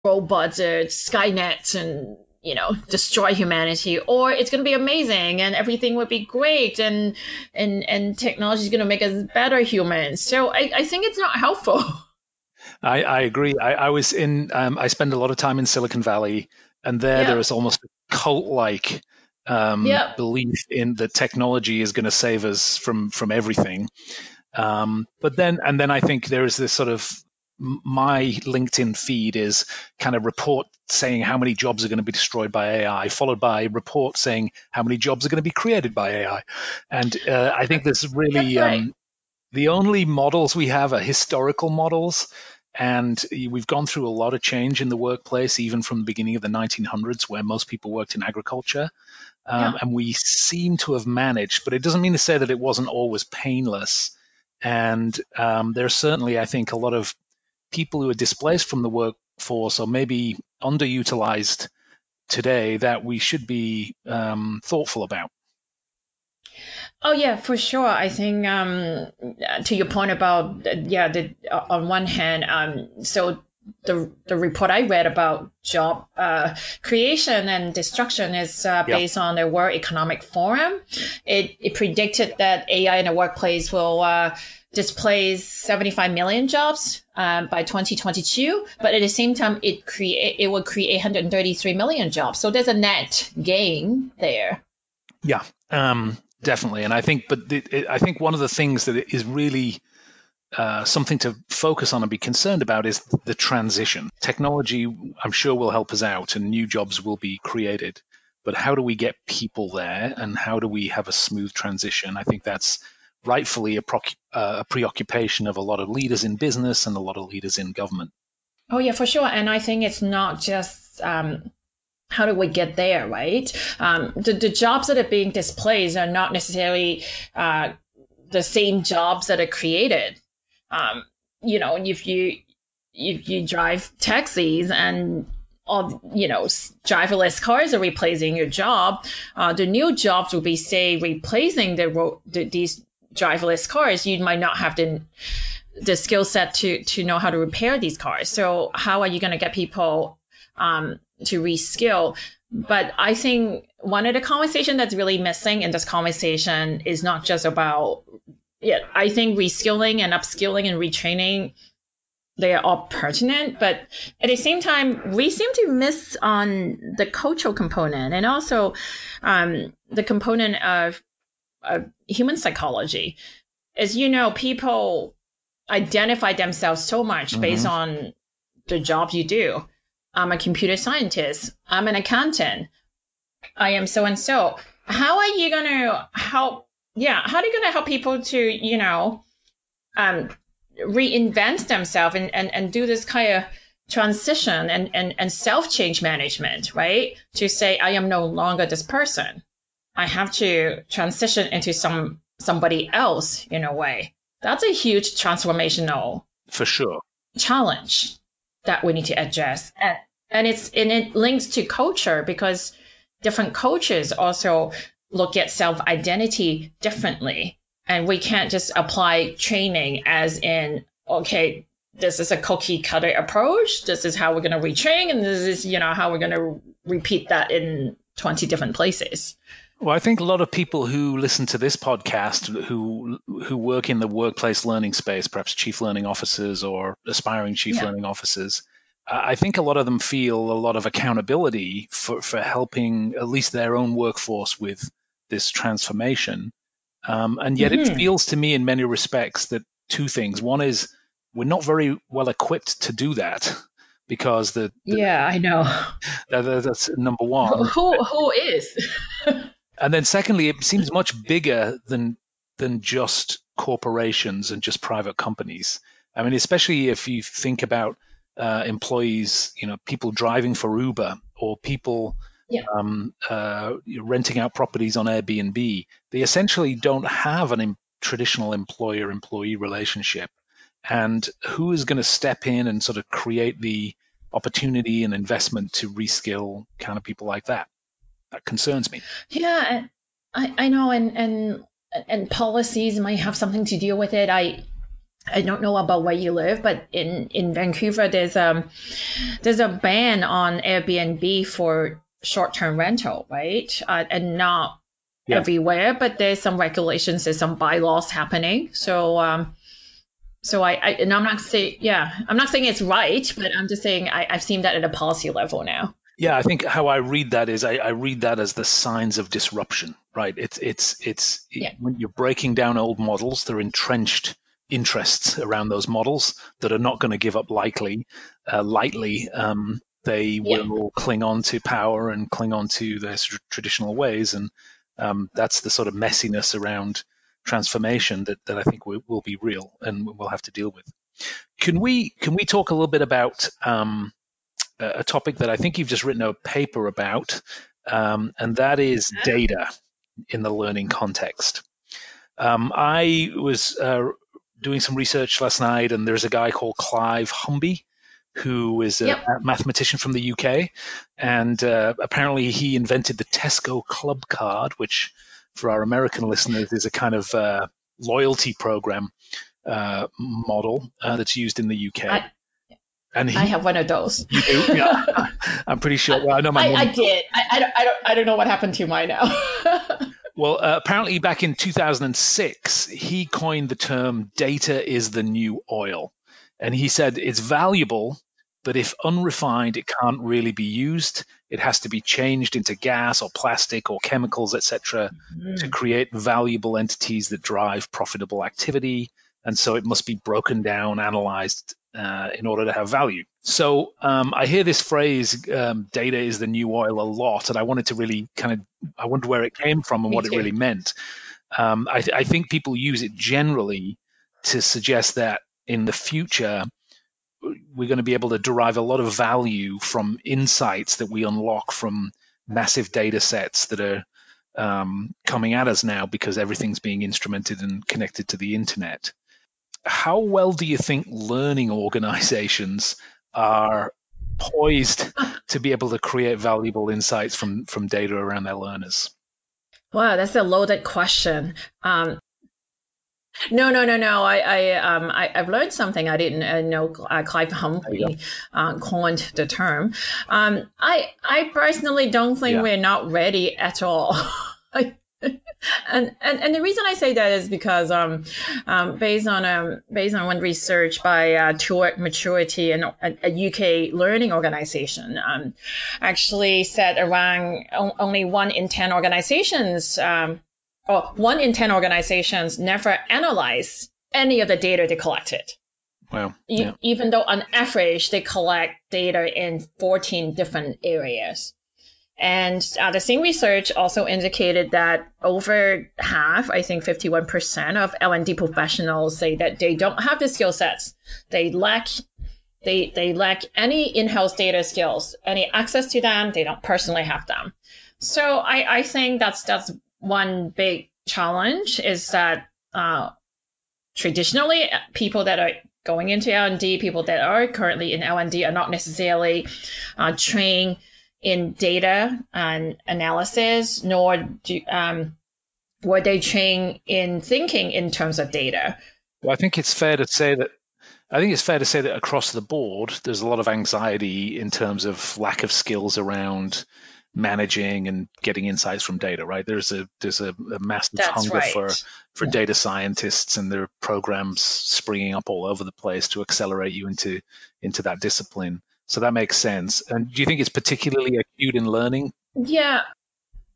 robots or Skynet and destroy humanity, or it's going to be amazing and everything would be great, and technology is going to make us better humans. So I think it's not helpful. I agree. I spend a lot of time in Silicon Valley, and there Yeah. is almost a cult-like Yeah. belief in that technology is going to save us from everything. But then I think there is this sort of my LinkedIn feed is kind of report saying how many jobs are going to be destroyed by AI, followed by report saying how many jobs are going to be created by AI. And I think there's That's really right. the only models we have are historical models. And we've gone through a lot of change in the workplace, even from the beginning of the 1900s, where most people worked in agriculture. Yeah. And we seem to have managed, but it doesn't mean to say that it wasn't always painless. And there's certainly, I think, a lot of people who are displaced from the workforce or maybe underutilized today that we should be thoughtful about. Oh yeah, for sure. I think to your point about on one hand, so the report I read about job creation and destruction is Yep. based on the World Economic Forum. It predicted that AI in the workplace will displace 75 million jobs by 2022, but at the same time, it will create 133 million jobs. So there's a net gain there. Yeah, definitely. And I think, I think one of the things that is really something to focus on and be concerned about is the transition. Technology, I'm sure, will help us out and new jobs will be created. But how do we get people there and how do we have a smooth transition? I think that's rightfully a preoccupation of a lot of leaders in business and a lot of leaders in government. Oh yeah, for sure. And I think it's not just how do we get there, right? The jobs that are being displaced are not necessarily the same jobs that are created. If you drive taxis and all driverless cars are replacing your job, the new jobs will be say replacing these driverless cars. You might not have the skill set to know how to repair these cars. So how are you going to get people to reskill? But I think one of the conversation that's really missing in this conversation is not just about, yeah, I think reskilling and upskilling and retraining, they are all pertinent, but at the same time, we seem to miss on the cultural component and also the component of human psychology. As you know, people identify themselves so much based Mm-hmm. on the job you do. I'm a computer scientist. I'm an accountant. I am so and so. How are you going to help? Yeah, how are you going to help people to, um, reinvent themselves and do this kind of transition and self change management, right? To say, I am no longer this person. I have to transition into somebody else in a way. That's a huge transformational For sure. challenge that we need to address. And it links to culture because different cultures also look at self identity differently. And we can't just apply training as in, okay, this is a cookie cutter approach. This is how we're going to retrain. And this is, how we're going to repeat that in 20 different places. Well, I think a lot of people who listen to this podcast who work in the workplace learning space, perhaps chief learning officers or aspiring chief Yeah. learning officers, I think a lot of them feel a lot of accountability for helping at least their own workforce with this transformation. And yet it Hmm. feels to me in many respects that two things. One is we're not very well equipped to do that because Yeah, I know. that's number one. Who is? And then secondly, it seems much bigger than just corporations and just private companies. I mean, especially if you think about employees, people driving for Uber or people Yeah. renting out properties on Airbnb. They essentially don't have traditional employer-employee relationship. And who is going to step in and sort of create the opportunity and investment to reskill kind of people like that? That concerns me. Yeah, I know, and policies might have something to deal with it. I don't know about where you live, but in Vancouver, there's a ban on Airbnb for short-term rental, right? And not everywhere, but there's some regulations, there's some bylaws happening. So and I'm not saying it's right, but I'm just saying I've seen that at a policy level now. Yeah, I think how I read that is I read that as the signs of disruption, right? When you're breaking down old models, there are entrenched interests around those models that are not going to give up lightly. They will cling on to power and cling on to their traditional ways, and that's the sort of messiness around transformation that I think will be real and we'll have to deal with. Can we talk a little bit about a topic that I think you've just written a paper about, and that is data in the learning context. I was doing some research last night, and there's a guy called Clive Humby, who is a mathematician from the UK, and apparently he invented the Tesco Club Card, which for our American listeners is a kind of loyalty program model that's used in the UK. I have one of those. You do? Yeah. I'm pretty sure. Well, I know my mom. I did. I don't know what happened to mine now. Well, apparently back in 2006, he coined the term "data is the new oil," and he said it's valuable, but if unrefined, it can't really be used. It has to be changed into gas or plastic or chemicals, etc., to create valuable entities that drive profitable activity. And so it must be broken down, analyzed in order to have value. So I hear this phrase, data is the new oil, a lot, and I wanted to really I wonder where it came from and what it really meant. I think people use it generally to suggest that in the future, we're going to be able to derive a lot of value from insights that we unlock from massive data sets that are coming at us now because everything's being instrumented and connected to the internet. How well do you think learning organizations are poised to be able to create valuable insights from data around their learners? Wow, that's a loaded question. No. I've learned something I didn't know. Clive Humby coined the term. I personally don't think we're not ready at all. And the reason I say that is because based on one research by Toward Maturity and a UK learning organization, actually said around only 1 in 10 organizations. 1 in 10 organizations never analyze any of the data they collected. Wow. Even though on average they collect data in 14 different areas. And the same research also indicated that over half, I think 51% of L&D professionals say that they don't have the skill sets. They lack any in-house data skills, any access to them. They don't personally have them. So I think that's one big challenge is that traditionally people that are going into L&D, people that are currently in L&D are not necessarily trained in data and analysis, nor were they trained in thinking in terms of data. Well, I think it's fair to say that across the board, there's a lot of anxiety in terms of lack of skills around managing and getting insights from data, right? There's a massive hunger for data scientists, and there are programs springing up all over the place to accelerate you into that discipline. So that makes sense. And do you think it's particularly acute in learning? Yeah.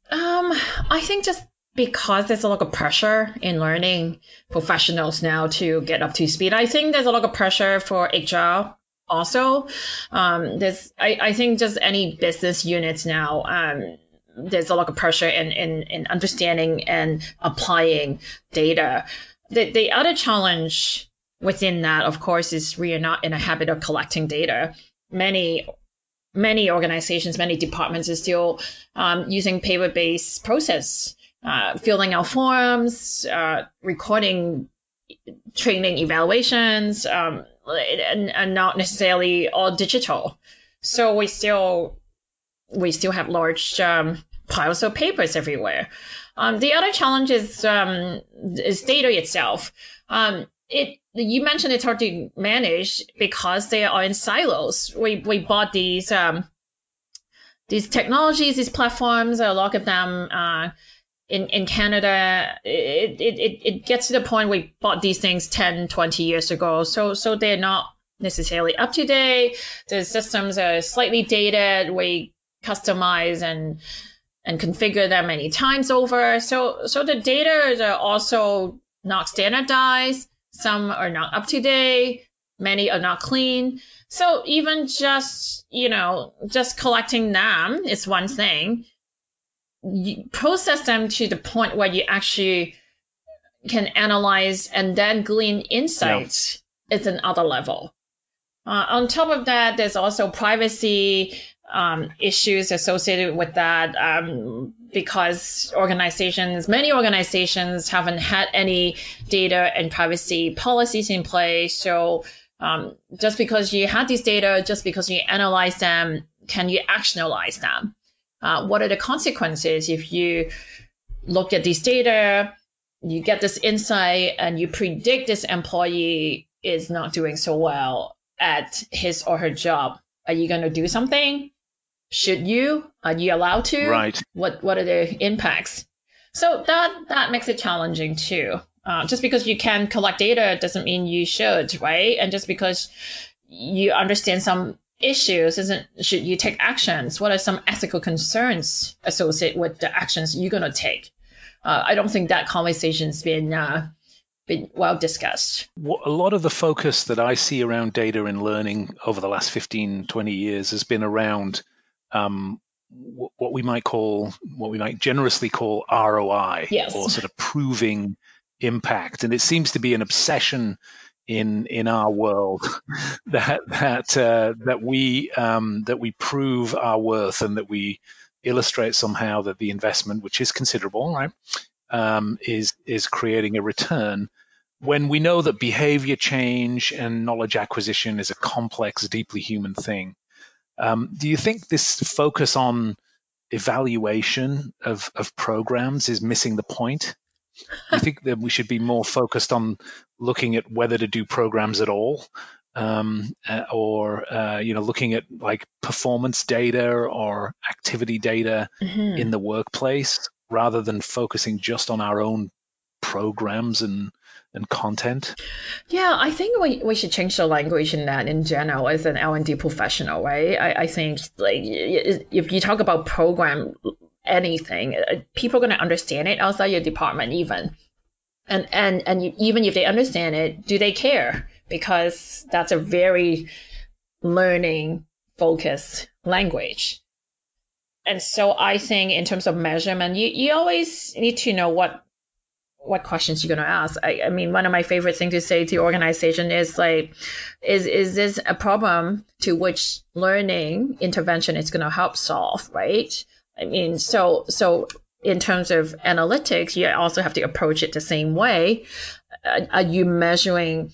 I think just because there's a lot of pressure in learning professionals now to get up to speed. I think there's a lot of pressure for HR also. I think just any business units now, there's a lot of pressure in understanding and applying data. The other challenge within that, of course, is we are not in a habit of collecting data. Many organizations, many departments are still using paper-based process, filling out forms, recording training evaluations, and not necessarily all digital. So we still have large piles of papers everywhere. The other challenge is data itself. you mentioned it's hard to manage because they are in silos. We bought these technologies, these platforms, a lot of them in Canada. It gets to the point we bought these things 10, 20 years ago. So they're not necessarily up to date. The systems are slightly dated. We customize and configure them many times over. So the data are also not standardized. Some are not up to date. Many are not clean. So even just collecting them is one thing. You process them to the point where you actually can analyze and then glean insights is another level. On top of that, there's also privacy issues associated with that because many organizations haven't had any data and privacy policies in place. So just because you had these data, just because you analyze them, can you actionalize them? What are the consequences if you look at these data, you get this insight, and you predict this employee is not doing so well at his or her job? Are you going to do something? Should you? Are you allowed to? Right. What are the impacts? So that makes it challenging too. Just because you can collect data doesn't mean you should, right? And just because you understand some issues should you take actions? What are some ethical concerns associated with the actions you're going to take? I don't think that conversation's been well discussed. A lot of the focus that I see around data and learning over the last 15, 20 years has been around what we might generously call ROI, yes, or sort of proving impact. And it seems to be an obsession in our world that we prove our worth and that we illustrate somehow that the investment, which is considerable, right, is creating a return, when we know that behavior change and knowledge acquisition is a complex, deeply human thing. Do you think this focus on evaluation of programs is missing the point? Do you think that we should be more focused on looking at whether to do programs at all, or looking at like performance data or activity data in the workplace, rather than focusing just on our own programs and content? Yeah, I think we should change the language in that in general as an L&D professional, right? I think like if you talk about program anything, people are going to understand it outside your department even. And even if they understand it, do they care? Because that's a very learning focused language. And so I think in terms of measurement, you always need to know what questions you're going to ask. I mean, one of my favorite things to say to organization is like, is this a problem to which learning intervention is going to help solve, right? I mean, so in terms of analytics, you also have to approach it the same way. Are you measuring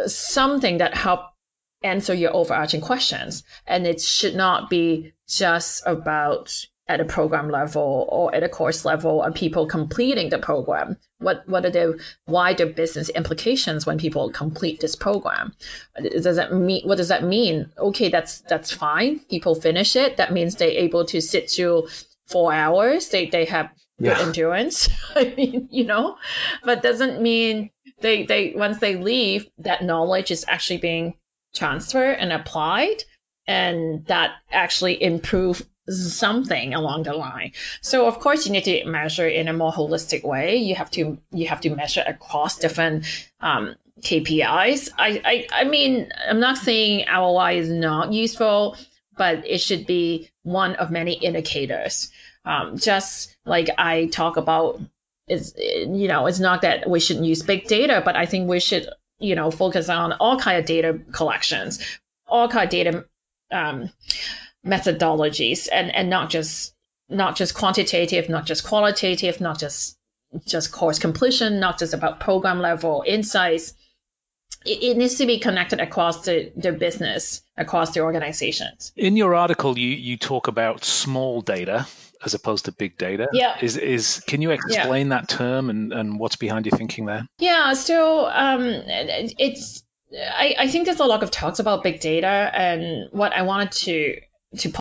something that help answer your overarching questions? And it should not be just about at a program level or at a course level and people completing the program. What are the wider business implications when people complete this program? What does that mean? Okay, that's fine. People finish it. That means they're able to sit through 4 hours. They have good endurance. I mean, but doesn't mean they once they leave, that knowledge is actually being transferred and applied, and that actually improve something along the line. So of course you need to measure in a more holistic way. You have to measure across different KPIs. I mean, I'm not saying ROI is not useful, but it should be one of many indicators. Just like I talk about, it's not that we shouldn't use big data, but I think we should focus on all kind of data collections, all kind of data methodologies, and not just quantitative, not just qualitative, not just course completion, not just about program level insights. it needs to be connected across the business, across the organizations. In your article, you talk about small data as opposed to big data. Yeah. Can you explain that term and what's behind your thinking there? Yeah. So I think there's a lot of talks about big data, and what I wanted to